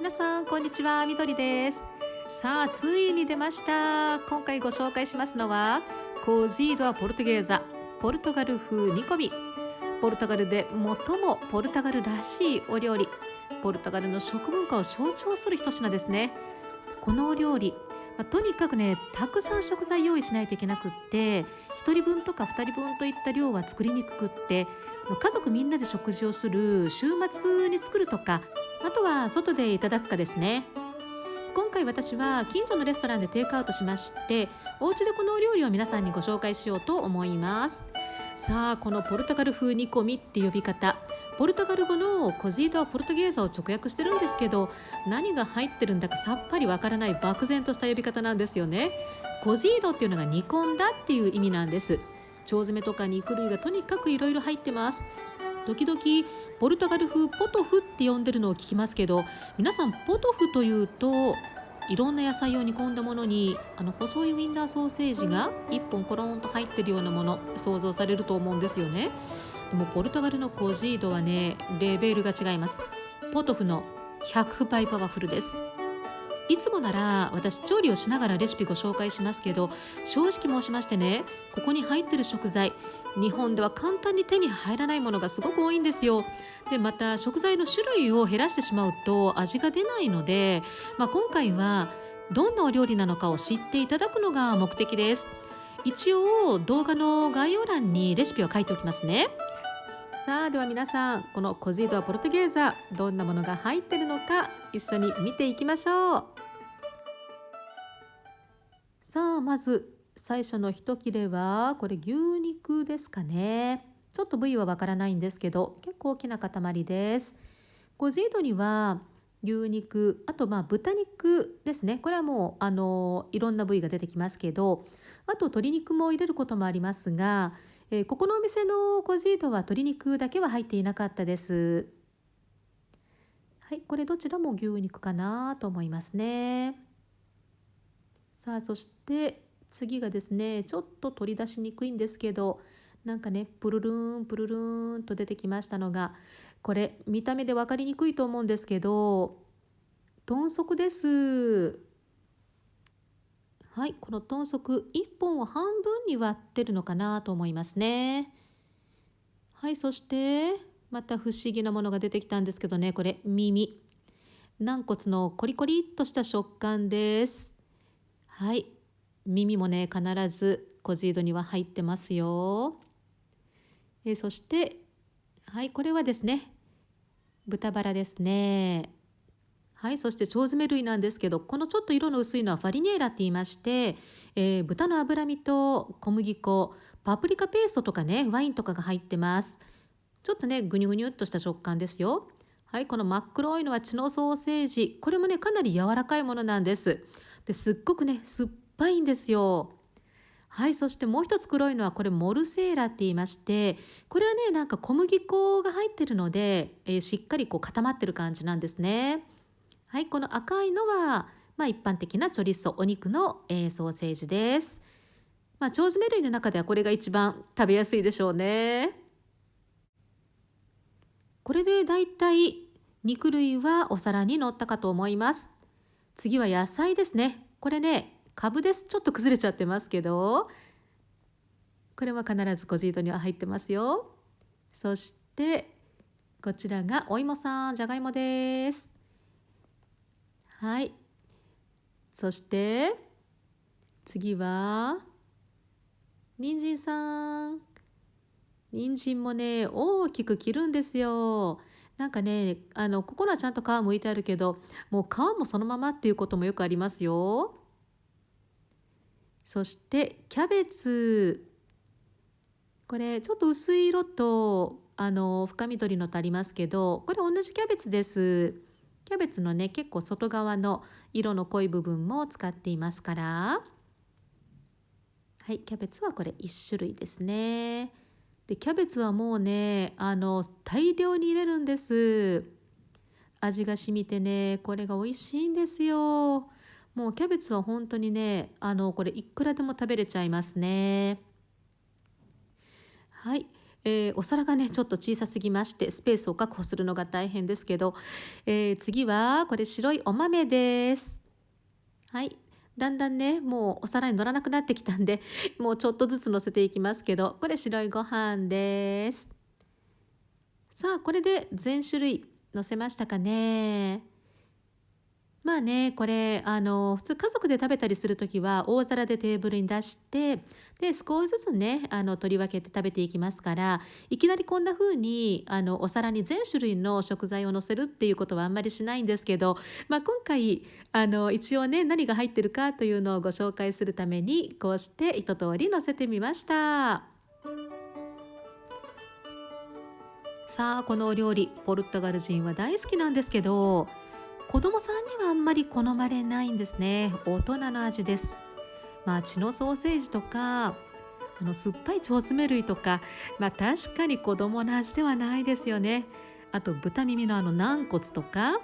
皆さんこんにちは、みどりです。さあ、ついに出ました。今回ご紹介しますのはコジードアポルトゲーザ、ポルトガル風煮込み。ポルトガルで最もポルトガルらしいお料理、ポルトガルの食文化を象徴する一品ですね。このお料理、とにかくね、たくさん食材用意しないといけなくって、1人分とか2人分といった量は作りにくくって、家族みんなで食事をする週末に作るとか、あとは外でいただくかですね。今回私は近所のレストランでテイクアウトしまして、お家でこのお料理を皆さんにご紹介しようと思います。さあ、このポルトガル風煮込みって呼び方、ポルトガル語のコジードアポルトゲーザを直訳してるんですけど、何が入ってるんだかさっぱりわからない漠然とした呼び方なんですよね。コジードっていうのが煮込んだっていう意味なんです。腸詰めとか肉類がとにかくいろいろ入ってます。時々ポルトガル風ポトフって呼んでるのを聞きますけど、皆さんポトフというといろんな野菜を煮込んだものに、細いウインナーソーセージが1本コロンと入ってるようなもの想像されると思うんですよね。でもポルトガルのコジードはね、レベルが違います。ポトフの100倍パワフルです。いつもなら私調理をしながらレシピご紹介しますけど、正直申しましてね、ここに入ってる食材、日本では簡単に手に入らないものがすごく多いんですよ。でまた食材の種類を減らしてしまうと味が出ないので、今回はどんなお料理なのかを知っていただくのが目的です。一応動画の概要欄にレシピを書いておきますね。さあ、では皆さん、このコジードアポルトゲーザ、どんなものが入ってるのか一緒に見ていきましょう。さあ、まず最初の一切れはこれ牛肉ですかね。ちょっと部位はわからないんですけど、結構大きな塊です。コジードには牛肉、あと豚肉ですね。これはもういろんな部位が出てきますけど、あと鶏肉も入れることもありますが、ここのお店のコジードは鶏肉だけは入っていなかったです。はい、これどちらも牛肉かなと思いますね。さあ、そして次がですね、ちょっと取り出しにくいんですけど、なんかね、プルルーンプルルーンと出てきましたのが、これ見た目で分かりにくいと思うんですけど、豚足です。はい、この豚足1本を半分に割ってるのかなと思いますね。はい、そしてまた不思議なものが出てきたんですけどね、これ耳。軟骨のコリコリっとした食感です。はい、耳もね、必ずコジードには入ってますよ。そして、はい、これはですね、豚バラですね。はい、そして腸詰め類なんですけど、このちょっと色の薄いのはファリニェーラって言いまして、豚の脂身と小麦粉、パプリカペーストとかね、ワインとかが入ってます。ちょっとね、ぐにゅぐにゅっとした食感ですよ。はい、この真っ黒いのは血のソーセージ。これもね、かなり柔らかいものなんです。すっごくね、酸っぱいんですよ。はい、そしてもう一つ黒いのはこれモルセーラって言いまして、これはね、なんか小麦粉が入ってるので、しっかりこう固まってる感じなんですね。はい、この赤いのは、一般的なチョリソ、お肉の、ソーセージです。腸詰め類の中ではこれが一番食べやすいでしょうね。これでだいたい肉類はお皿に乗ったかと思います。次は野菜ですね。これね、カブです。ちょっと崩れちゃってますけど、これも必ずコジードには入ってますよ。そしてこちらがお芋さん、じゃがいもです。はい。そして次は人参さん。人参もね、大きく切るんですよ。なんかね、ここらはちゃんと皮剥いてあるけど、もう皮もそのままっていうこともよくありますよ。そしてキャベツ。これちょっと薄い色と深緑のとありますけど、これ同じキャベツです。キャベツのね、結構外側の色の濃い部分も使っていますから。はい、キャベツはこれ1種類ですね。でキャベツはもうね、大量に入れるんです。味が染みてね、これが美味しいんですよ。もうキャベツは本当にね、これいくらでも食べれちゃいますね。はい、お皿がねちょっと小さすぎましてスペースを確保するのが大変ですけど、次はこれ白いお豆です。はい、だんだんねもうお皿に乗らなくなってきたんでもうちょっとずつ乗せていきますけど、これ白いご飯です。さあこれで全種類乗せましたかね。まあね、これ、普通家族で食べたりするときは、大皿でテーブルに出して、で、少しずつね、取り分けて食べていきますから、いきなりこんな風に、お皿に全種類の食材を乗せるっていうことはあんまりしないんですけど、まあ、今回、一応ね、何が入ってるかというのをご紹介するために、こうして一通り乗せてみました。さあ、このお料理、ポルトガル人は大好きなんですけど、子供さんにはあんまり好まれないんですね。大人の味です。まあ血のソーセージとか酸っぱい腸詰め類とか、まあ確かに子供の味ではないですよね。あと豚耳の軟骨とか、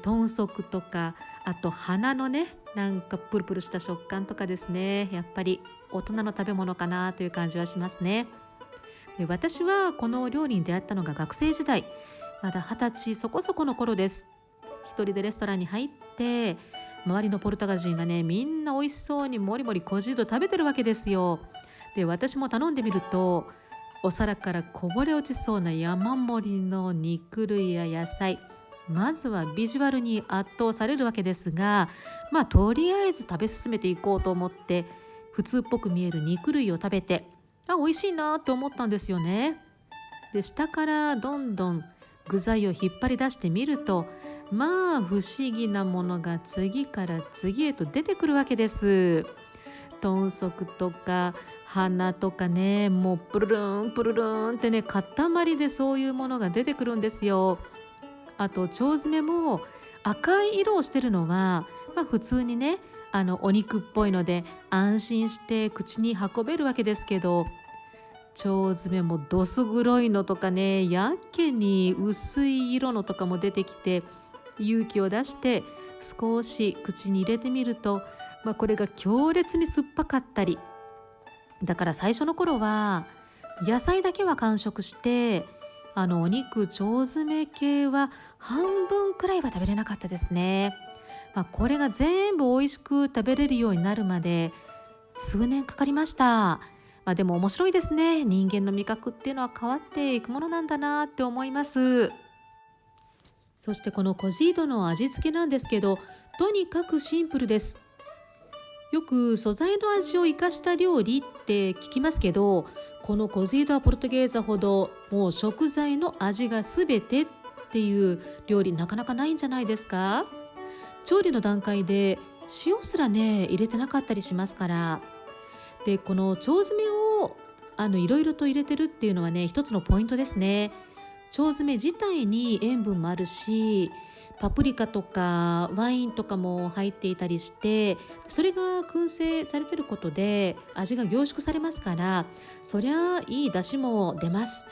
豚足とか、あと鼻のねなんかプルプルした食感とかですね、やっぱり大人の食べ物かなという感じはしますね。で、私はこの料理に出会ったのが学生時代、まだ20歳そこそこの頃です。一人でレストランに入って、周りのポルトガル人がねみんな美味しそうにもりもりコジード食べてるわけですよ。で、私も頼んでみると、お皿からこぼれ落ちそうな山盛りの肉類や野菜、まずはビジュアルに圧倒されるわけですが、まあとりあえず食べ進めていこうと思って普通っぽく見える肉類を食べて、美味しいなって思ったんですよね。で、下からどんどん具材を引っ張り出してみると、まあ不思議なものが次から次へと出てくるわけです。豚足とか鼻とかね、もうプルルンプルルンってね塊でそういうものが出てくるんですよ。あと腸詰めも赤い色をしてるのは、まあ、普通にねお肉っぽいので安心して口に運べるわけですけど、腸詰めもどす黒いのとかね、やけに薄い色のとかも出てきて、勇気を出して少し口に入れてみると、これが強烈に酸っぱかったり、だから最初の頃は野菜だけは完食して、お肉腸詰め系は半分くらいは食べれなかったですね。これが全部美味しく食べれるようになるまで数年かかりました。でも面白いですね。人間の味覚っていうのは変わっていくものなんだなって思います。そしてこのコジードの味付けなんですけど、とにかくシンプルです。よく素材の味を生かした料理って聞きますけど、このコジード・ア・ポルトゲーザほどもう食材の味が全てっていう料理なかなかないんじゃないですか。調理の段階で塩すらね入れてなかったりしますから。で、この腸詰めをいろいろと入れてるっていうのはね一つのポイントですね。腸詰め自体に塩分もあるし、パプリカとかワインとかも入っていたりして、それが燻製されてることで味が凝縮されますから、そりゃいい出汁も出ます。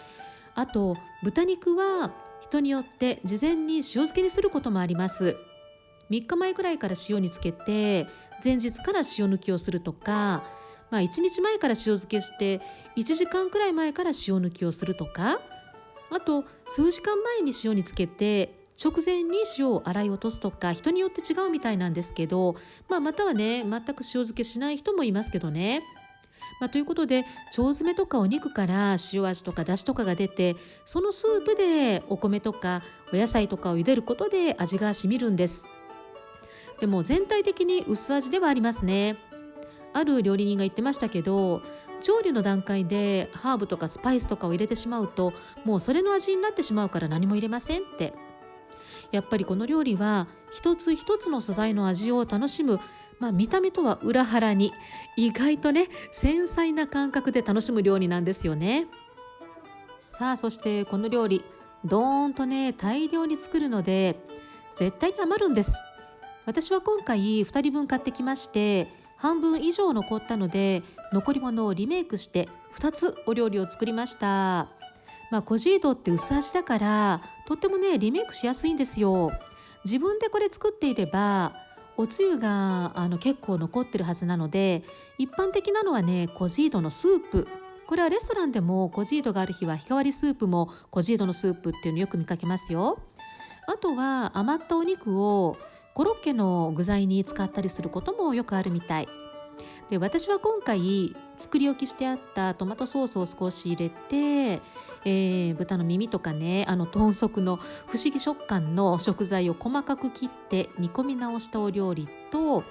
あと豚肉は人によって事前に塩漬けにすることもあります。3日前くらいから塩につけて前日から塩抜きをするとか、1日前から塩漬けして1時間くらい前から塩抜きをするとか、あと数時間前に塩につけて直前に塩を洗い落とすとか、人によって違うみたいなんですけど、またはね全く塩漬けしない人もいますけどね。ということで腸詰めとかお肉から塩味とか出汁とかが出て、そのスープでお米とかお野菜とかを茹でることで味が染みるんです。でも全体的に薄味ではありますね。ある料理人が言ってましたけど、調理の段階でハーブとかスパイスとかを入れてしまうと、もうそれの味になってしまうから何も入れませんって。やっぱりこの料理は一つ一つの素材の味を楽しむ、見た目とは裏腹に意外とね繊細な感覚で楽しむ料理なんですよね。さあ、そしてこの料理ドーンとね大量に作るので絶対に余るんです。私は今回2人分買ってきまして、半分以上残ったので残り物をリメイクして2つお料理を作りました。コジードって薄味だからとってもねリメイクしやすいんですよ。自分でこれ作っていればおつゆが結構残ってるはずなので、一般的なのはねコジードのスープ、これはレストランでもコジードがある日は日替わりスープもコジードのスープっていうのよく見かけますよ。あとは余ったお肉をコロッケの具材に使ったりすることもよくあるみたいで、私は今回作り置きしてあったトマトソースを少し入れて、豚の耳とかね、豚足の不思議食感の食材を細かく切って煮込み直したお料理と、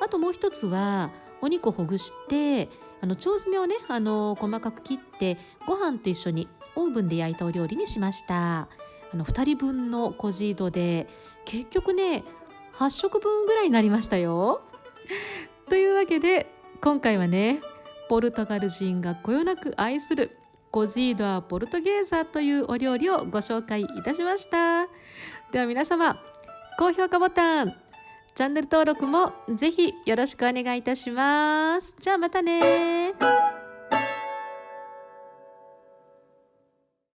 あともう一つはお肉をほぐして腸詰めをね細かく切ってご飯と一緒にオーブンで焼いたお料理にしました。2人分のコジードで結局ね8食分ぐらいになりましたよ。というわけで今回はね、ポルトガル人がこよなく愛するコジード・ア・ポルトゲーザというお料理をご紹介いたしました。では皆様、高評価ボタン、チャンネル登録もぜひよろしくお願いいたします。じゃあまたね。